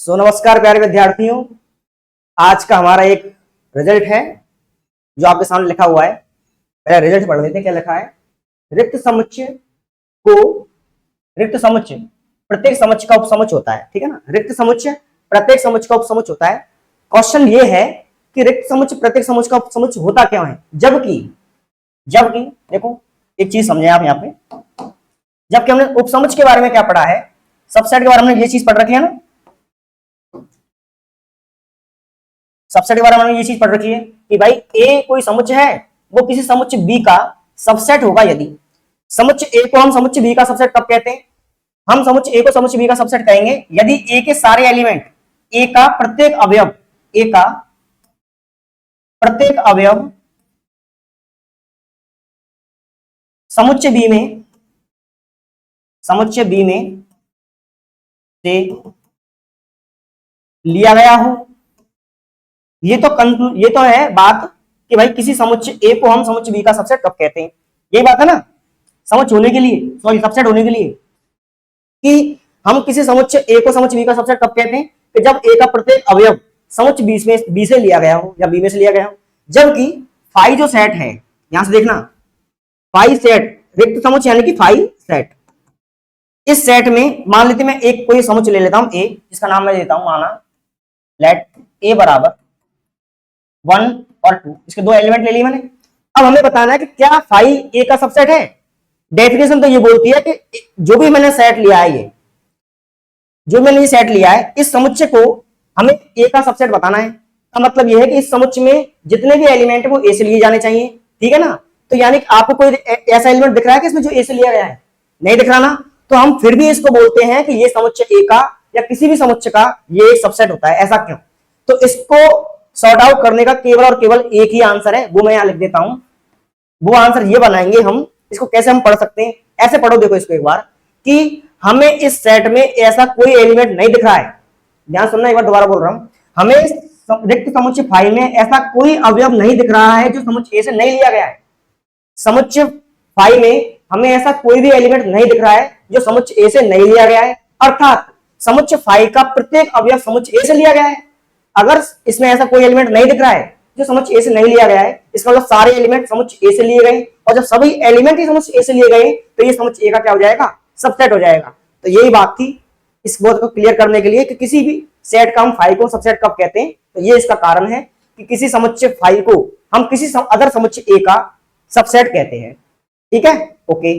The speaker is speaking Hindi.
नमस्कार प्यारे विद्यार्थियों, आज का हमारा एक रिजल्ट है जो आपके सामने लिखा हुआ है। पहले रिजल्ट पढ़ लेते हैं, क्या लिखा है। रिक्त समुच्चय प्रत्येक समुच्चय का उपसमुच्चय होता है, ठीक है ना। रिक्त समुच्चय प्रत्येक समुच्चय का उपसमुच्चय होता है। क्वेश्चन ये है कि रिक्त समुच्चय प्रत्येक समुच्चय का उपसमुच्चय होता क्यों है, जबकि देखो एक चीज समझे आप यहाँ पे, जबकि हमने उपसमुच्चय के बारे में क्या पढ़ा है, सबसेट के बारे में ये चीज पढ़ रखी है ना। सबसेट के बारे में ये चीज पढ़ रखी है कि भाई ए कोई समुच्चय है, वो किसी समुच्चय बी का सबसेट होगा। यदि समुच्चय ए को हम समुच्चय बी का सबसेट कब कहते हैं, हम समुच्चय ए को समुच्चय बी का सबसेट कहेंगे यदि ए के सारे एलिमेंट, ए का प्रत्येक अवयव समुच्चय बी में से लिया गया हो। ये तो है बात कि भाई किसी समुच्चय ए को हम समुच्चय बी का सबसेट कब कहते हैं। यही बात है ना, समुच्चय होने के लिए, सबसेट होने के लिए, कि हम किसी समुच्चय ए को समुच्चय बी का सबसेट कब कहते हैं कि जब ए का प्रत्येक अवयव समुच्चय बी से लिया गया हो या बी में से लिया गया हो। जबकि फाई जो सेट है, यहां से देखना, फाई सेट रिक्त समुच्चय यानी कि फाई सेट, इस सेट में मान लेते मैं एक कोई समुच्चय ले लेता हूं ए, जिसका नाम मैं देता हूं माना लेट ए बराबर 1 और 2, इसके दो एलिमेंट ले लिए मैंने। अब हमें बताना है कि क्या फाई ए का सबसेट है। डेफिनेशन तो ये बोलती है कि जो भी मैंने सेट लिया है, इस समुच्चय को हमें ए का सबसेट बताना है। का मतलब ये है कि इस समुच्चय में जितने भी एलिमेंट है वो ए से लिए जाने चाहिए, ठीक है ना। तो यानी कि आपको कोई ऐसा एलिमेंट दिख रहा है कि इसमें जो ए से लिया गया है, नहीं दिख रहा ना, तो हम फिर भी इसको बोलते हैं कि ये समुच्चय ए का या किसी भी समुच्चय का ये एक सबसेट होता है। ऐसा क्यों? तो इसको सॉर्ट आउट करने का केवल और केवल एक ही आंसर है, वो मैं यहां लिख देता हूं। वो आंसर ये बनाएंगे हम। इसको कैसे हम पढ़ सकते हैं, ऐसे पढ़ो, देखो इसको एक बार, कि हमें इस सेट में ऐसा कोई एलिमेंट नहीं दिख रहा है। ध्यान सुनना, एक बार दोबारा बोल रहा हूं, हमें रिक्त समुच्चय फाई में ऐसा कोई अवयव नहीं दिख रहा है जो समुच्चय ए से नहीं लिया गया है। समुच्चय फाई में हमें ऐसा कोई भी एलिमेंट नहीं दिख रहा है जो समुच्चय ए से नहीं लिया गया है, अर्थात समुच्चय फाई का प्रत्येक अवयव समुच्चय ए से लिया गया है। अगर इसमें ऐसा कोई एलिमेंट नहीं दिख रहा है जो समुच्चय ए से नहीं लिया गया है, इसका मतलब सारे एलिमेंट समुच्चय ए से लिए गए, और जब सभी एलिमेंट ही समुच्चय ए से लिए गए तो ये समुच्चय ए का क्या हो जाएगा, सबसेट हो जाएगा। तो यही बात थी इस बात को क्लियर करने के लिए कि किसी भी सेट का हम फाई को सबसेट कब कहते हैं। तो ये इसका कारण है कि किसी समुच्चय फाई को हम किसी अदर समुच्चय ए का सबसेट कहते हैं, ठीक है। ओके।